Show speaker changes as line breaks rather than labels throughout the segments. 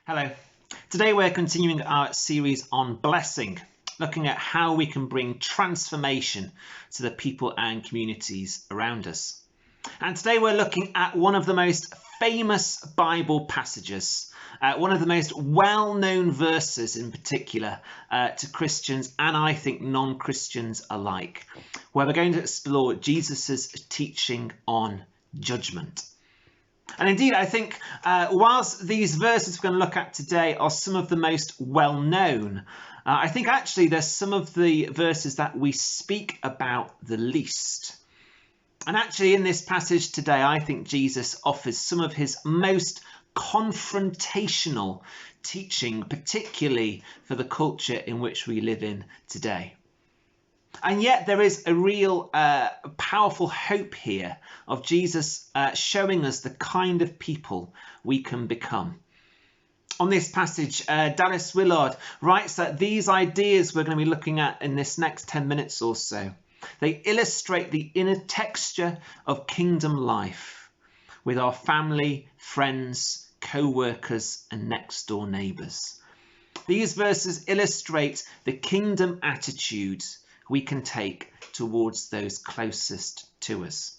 Hello. Today we're continuing our series on blessing, looking at how we can bring transformation to the people and communities around us. And today we're looking at one of the most famous Bible passages, one of the most well-known verses in particular to Christians and I think non-Christians alike, where we're going to explore Jesus's teaching on judgment. And indeed, I think whilst these verses we're going to look at today are some of the most well-known, I think actually there's some of the verses that we speak about the least. And actually in this passage today, I think Jesus offers some of his most confrontational teaching, particularly for the culture in which we live in today. And yet there is a real powerful hope here of Jesus showing us the kind of people we can become. On this passage, Dallas Willard writes that these ideas we're going to be looking at in this next 10 minutes or so, they illustrate the inner texture of kingdom life with our family, friends, co-workers and next door neighbours. These verses illustrate the kingdom attitudes we can take towards those closest to us.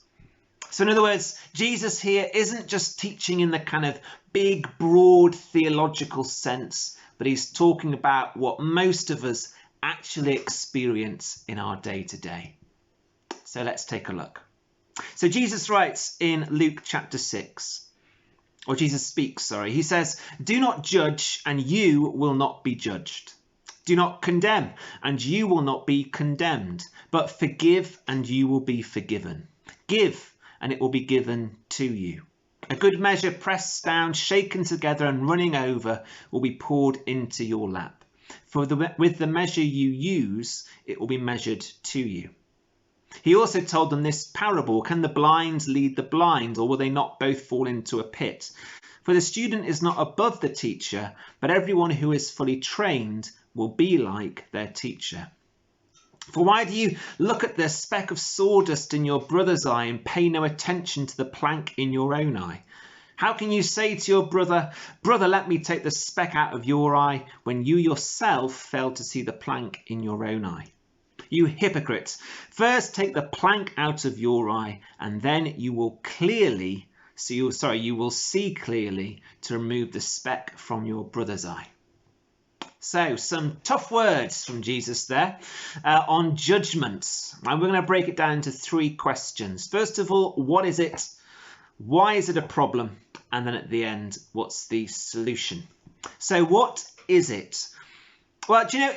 So in other words, Jesus here isn't just teaching in the kind of big, broad theological sense, but he's talking about what most of us actually experience in our day-to-day. So let's take a look. So Jesus writes in Luke chapter 6, or Jesus speaks, he says, "Do not judge and you will not be judged. Do not condemn, and you will not be condemned, but forgive, and you will be forgiven. Give, and it will be given to you. A good measure pressed down, shaken together, and running over will be poured into your lap. For with the measure you use, it will be measured to you." He also told them this parable: "Can the blind lead the blind, or will they not both fall into a pit? For the student is not above the teacher, but everyone who is fully trained will be like their teacher. For why do you look at the speck of sawdust in your brother's eye and pay no attention to the plank in your own eye? How can you say to your brother, 'Brother, let me take the speck out of your eye,' when you yourself fail to see the plank in your own eye? You hypocrite, first take the plank out of your eye, and then you will see clearly to remove the speck from your brother's eye." So some tough words from Jesus there on judgment. And we're going to break it down into three questions. First of all, what is it? Why is it a problem? And then at the end, what's the solution? So what is it? Well, do you know,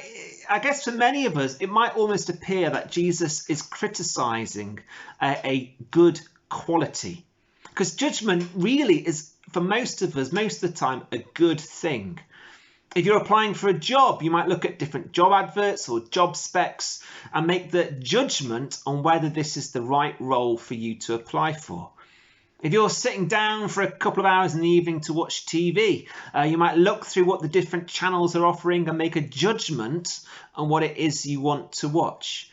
I guess for many of us, it might almost appear that Jesus is criticising a good quality. Because judgment really is, for most of us, most of the time, a good thing. If you're applying for a job, you might look at different job adverts or job specs and make the judgment on whether this is the right role for you to apply for. If you're sitting down for a couple of hours in the evening to watch TV, you might look through what the different channels are offering and make a judgment on what it is you want to watch.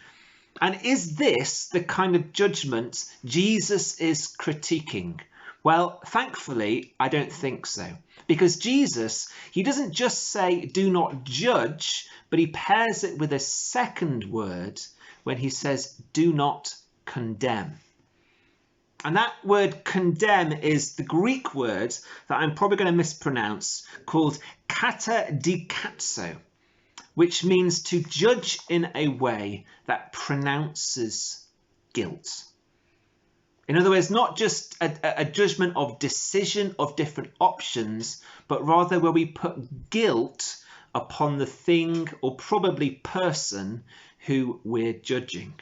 And is this the kind of judgment Jesus is critiquing? Well, thankfully, I don't think so. Because Jesus, he doesn't just say, "Do not judge," but he pairs it with a second word when he says, "Do not condemn." And that word condemn is the Greek word that I'm probably going to mispronounce, called katadikazo, which means to judge in a way that pronounces guilt. In other words, not just a judgment of decision of different options, but rather where we put guilt upon the thing or probably person who we're judging.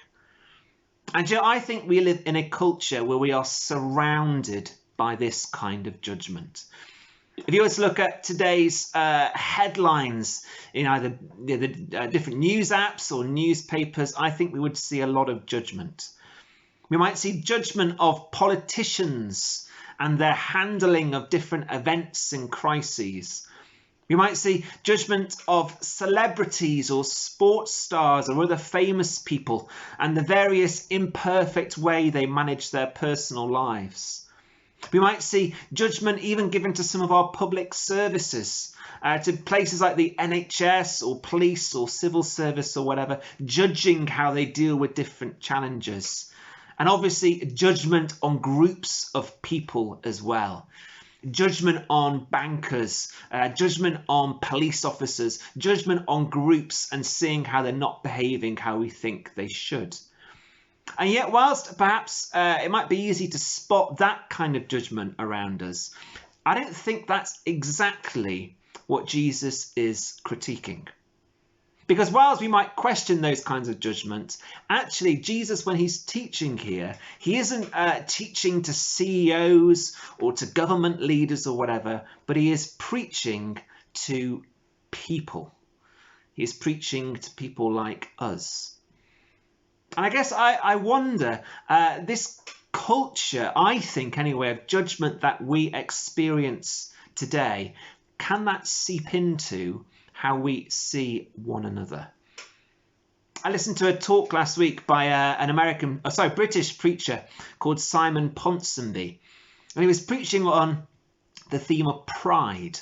And you know, I think we live in a culture where we are surrounded by this kind of judgment. If you were to look at today's headlines in either the different news apps or newspapers, I think we would see a lot of judgment. We might see judgment of politicians and their handling of different events and crises. We might see judgment of celebrities or sports stars or other famous people and the various imperfect way they manage their personal lives. We might see judgment even given to some of our public services, to places like the NHS or police or civil service or whatever, judging how they deal with different challenges. And obviously judgment on groups of people as well. Judgment on bankers, judgment on police officers, judgment on groups and seeing how they're not behaving how we think they should. And yet, whilst perhaps it might be easy to spot that kind of judgment around us, I don't think that's exactly what Jesus is critiquing. Because whilst we might question those kinds of judgments, actually Jesus, when he's teaching here, he isn't teaching to CEOs or to government leaders or whatever, but he is preaching to people. He is preaching to people like us. And I guess I wonder, this culture, I think anyway, of judgment that we experience today, can that seep into how we see one another? I listened to a talk last week by an British preacher called Simon Ponsonby, and he was preaching on the theme of pride.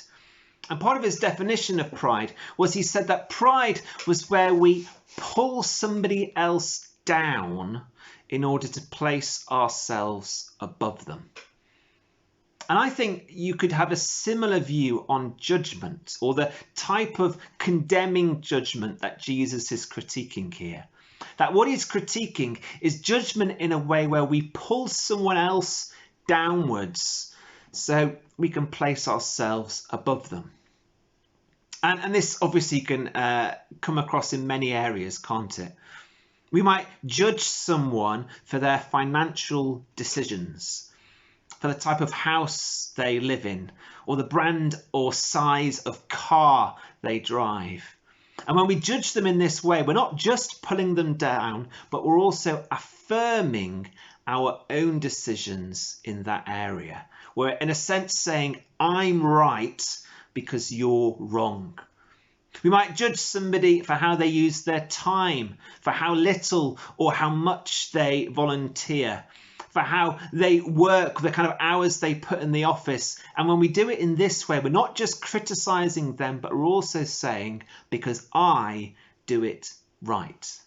And part of his definition of pride was he said that pride was where we pull somebody else down in order to place ourselves above them. And I think you could have a similar view on judgment, or the type of condemning judgment that Jesus is critiquing here. That what he's critiquing is judgment in a way where we pull someone else downwards so we can place ourselves above them. And this obviously can come across in many areas, can't it? We might judge someone for their financial decisions, for the type of house they live in, or the brand or size of car they drive. And when we judge them in this way, we're not just pulling them down, but we're also affirming our own decisions in that area. We're in a sense saying, I'm right because you're wrong. We might judge somebody for how they use their time, for how little or how much they volunteer, for how they work, the kind of hours they put in the office. And when we do it in this way, we're not just criticizing them, but we're also saying, because I do it right.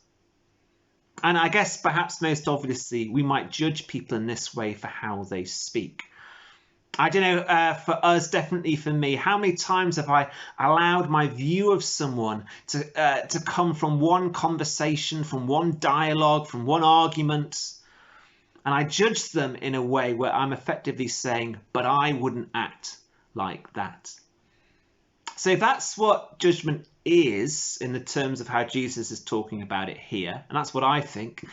And I guess perhaps most obviously, we might judge people in this way for how they speak. I don't know, for us, definitely for me, how many times have I allowed my view of someone to come from one conversation, from one dialogue, from one argument, and I judge them in a way where I'm effectively saying, but I wouldn't act like that. So if that's what judgment is in the terms of how Jesus is talking about it here, and that's what I think,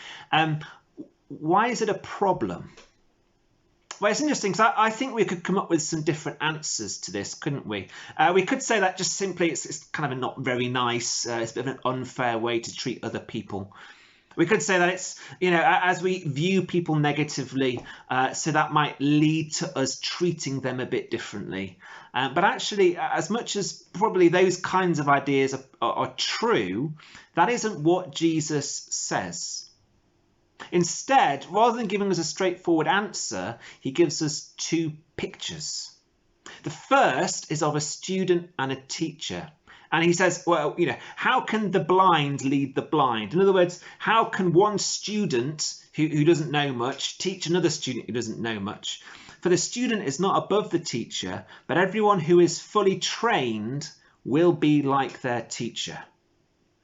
why is it a problem? Well, it's interesting because I think we could come up with some different answers to this, couldn't we? We could say that just simply it's kind of not very nice. It's a bit of an unfair way to treat other people. We could say that it's, as we view people negatively, so that might lead to us treating them a bit differently. But actually, as much as probably those kinds of ideas are true, that isn't what Jesus says. Instead, rather than giving us a straightforward answer, he gives us two pictures. The first is of a student and a teacher. And he says, well, how can the blind lead the blind? In other words, how can one student who doesn't know much teach another student who doesn't know much? For the student is not above the teacher, but everyone who is fully trained will be like their teacher.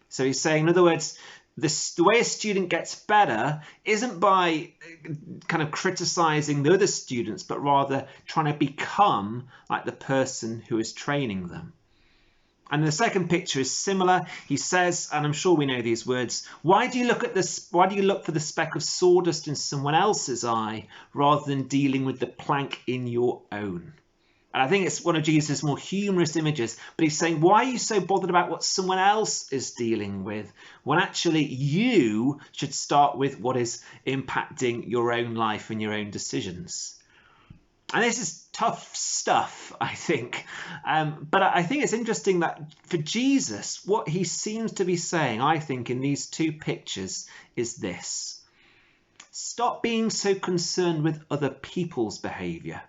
So he's saying, in other words, the way a student gets better isn't by kind of criticizing the other students, but rather trying to become like the person who is training them. And the second picture is similar. He says, and I'm sure we know these words, why do you look for the speck of sawdust in someone else's eye rather than dealing with the plank in your own? And I think it's one of Jesus' more humorous images, but he's saying, why are you so bothered about what someone else is dealing with when actually you should start with what is impacting your own life and your own decisions? And this is tough stuff, I think. But I think it's interesting that for Jesus, what he seems to be saying, I think, in these two pictures is this. stop being so concerned with other people's behaviour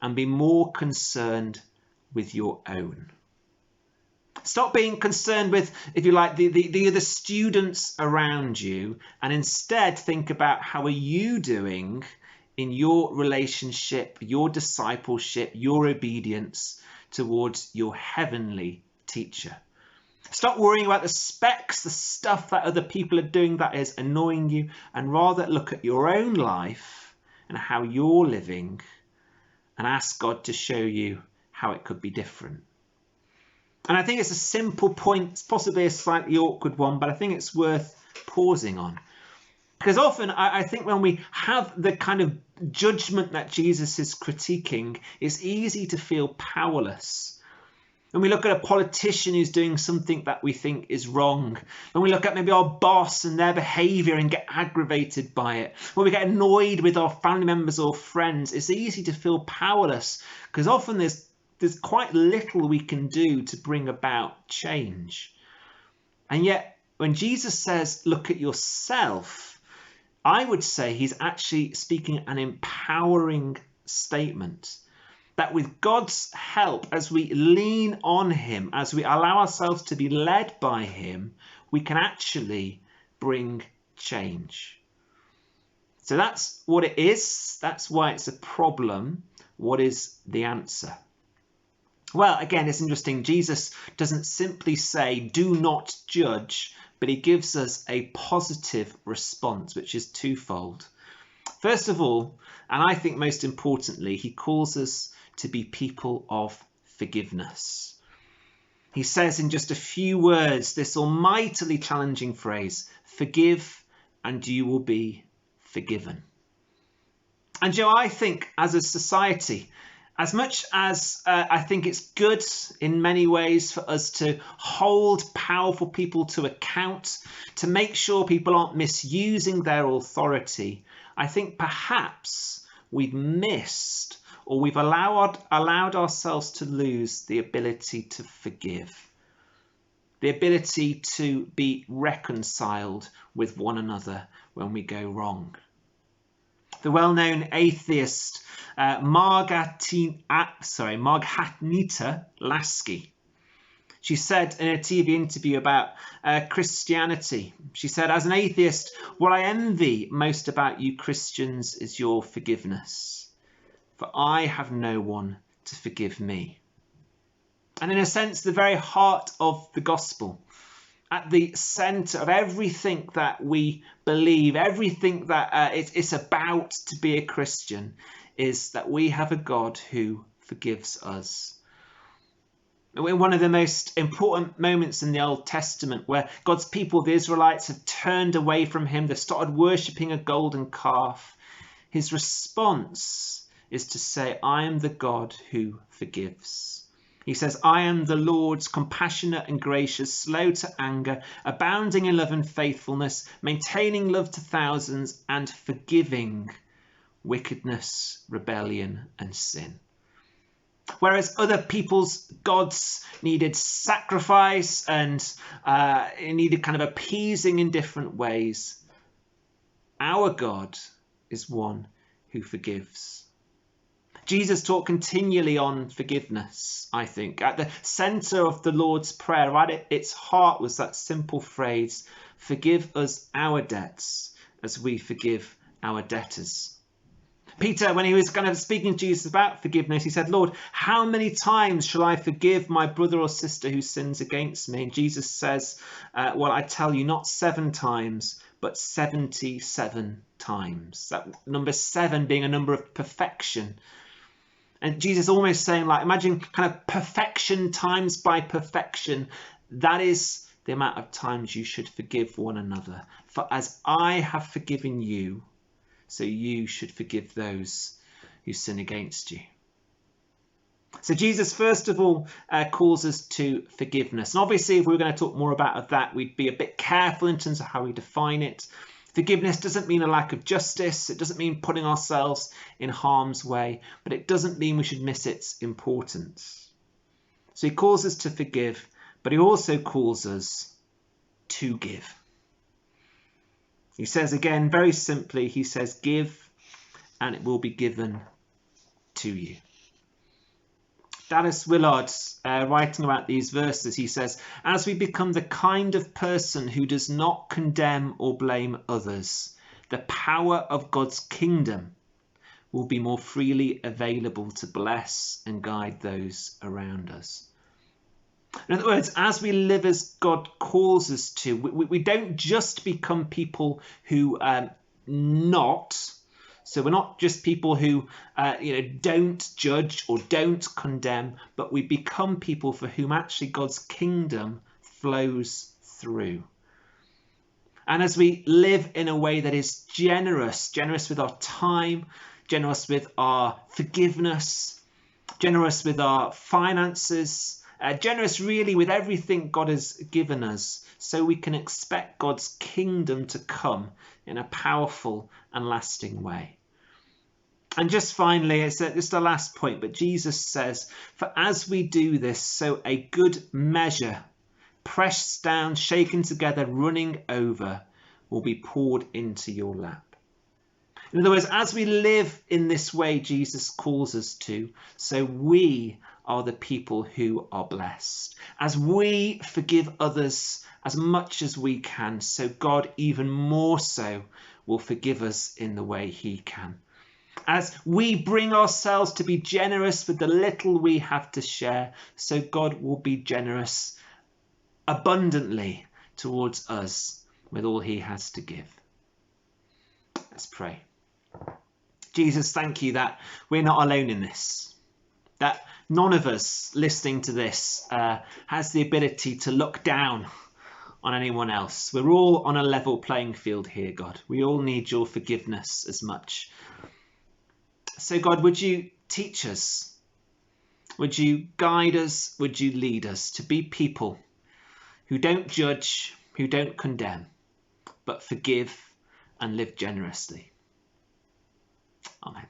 and be more concerned with your own. Stop being concerned with, if you like, the other students around you, and instead think about how are you doing in your relationship, your discipleship, your obedience towards your heavenly teacher. Stop worrying about the specks, the stuff that other people are doing that is annoying you, and rather look at your own life and how you're living and ask God to show you how it could be different. And I think it's a simple point, it's possibly a slightly awkward one, but I think it's worth pausing on. Because often I think when we have the kind of judgment that Jesus is critiquing, it's easy to feel powerless. When we look at a politician who's doing something that we think is wrong, when we look at maybe our boss and their behaviour and get aggravated by it, when we get annoyed with our family members or friends, it's easy to feel powerless because often there's quite little we can do to bring about change. And yet when Jesus says, look at yourself, I would say he's actually speaking an empowering statement. That with God's help, as we lean on him, as we allow ourselves to be led by him, we can actually bring change. So that's what it is. That's why it's a problem. What is the answer? Well, again, it's interesting. Jesus doesn't simply say, do not judge, but he gives us a positive response, which is twofold. First of all, and I think most importantly, he calls us to be people of forgiveness. He says in just a few words this almightily challenging phrase, forgive and you will be forgiven. And Joe, I think as a society, as much as I think it's good in many ways for us to hold powerful people to account, to make sure people aren't misusing their authority, I think perhaps we've missed or we've allowed ourselves to lose the ability to forgive, the ability to be reconciled with one another when we go wrong. The well-known atheist Margarita Lasky, she said in a TV interview about Christianity, she said, as an atheist, what I envy most about you Christians is your forgiveness. For I have no one to forgive me. And in a sense, the very heart of the gospel, at the centre of everything that we believe, everything that it's about to be a Christian, is that we have a God who forgives us. In one of the most important moments in the Old Testament, where God's people, the Israelites, have turned away from him, they've started worshipping a golden calf, his response is to say, I am the God who forgives. He says, I am the Lord, compassionate and gracious, slow to anger, abounding in love and faithfulness, maintaining love to thousands, and forgiving wickedness, rebellion, and sin. Whereas other people's gods needed sacrifice and it needed kind of appeasing in different ways, our God is one who forgives. Jesus taught continually on forgiveness, I think. At the centre of the Lord's Prayer, right at its heart was that simple phrase, forgive us our debts as we forgive our debtors. Peter, when he was kind of speaking to Jesus about forgiveness, he said, Lord, how many times shall I forgive my brother or sister who sins against me? And Jesus says, well, I tell you, not 7 times, but 77 times. That number 7 being a number of perfection. And Jesus almost saying, like, imagine kind of perfection times by perfection. That is the amount of times you should forgive one another. For as I have forgiven you, so you should forgive those who sin against you. So Jesus, first of all, calls us to forgiveness. And obviously, if we were going to talk more about that, we'd be a bit careful in terms of how we define it. Forgiveness doesn't mean a lack of justice. It doesn't mean putting ourselves in harm's way, but it doesn't mean we should miss its importance. So he calls us to forgive, but he also calls us to give. He says again, very simply, he says, give and it will be given to you. Dallas Willard, writing about these verses, he says, as we become the kind of person who does not condemn or blame others, the power of God's kingdom will be more freely available to bless and guide those around us. In other words, as we live as God calls us to, we don't just become people who so we're not just people who don't judge or don't condemn, but we become people for whom actually God's kingdom flows through. And as we live in a way that is generous with our time, generous with our forgiveness, generous with our finances, generous really with everything God has given us, so we can expect God's kingdom to come in a powerful and lasting way. And just finally, it's just the last point, but Jesus says, for as we do this, so a good measure, pressed down, shaken together, running over, will be poured into your lap. In other words, as we live in this way Jesus calls us to, so we are the people who are blessed. As we forgive others as much as we can, so God even more so will forgive us in the way he can. As we bring ourselves to be generous with the little we have to share, so God will be generous abundantly towards us with all he has to give. Let's pray. Jesus, thank you that we're not alone in this, that none of us listening to this has the ability to look down on anyone else. We're all on a level playing field here, God. We all need your forgiveness as much. So God, would you teach us? Would you guide us? Would you lead us to be people who don't judge, who don't condemn, but forgive and live generously? Amen.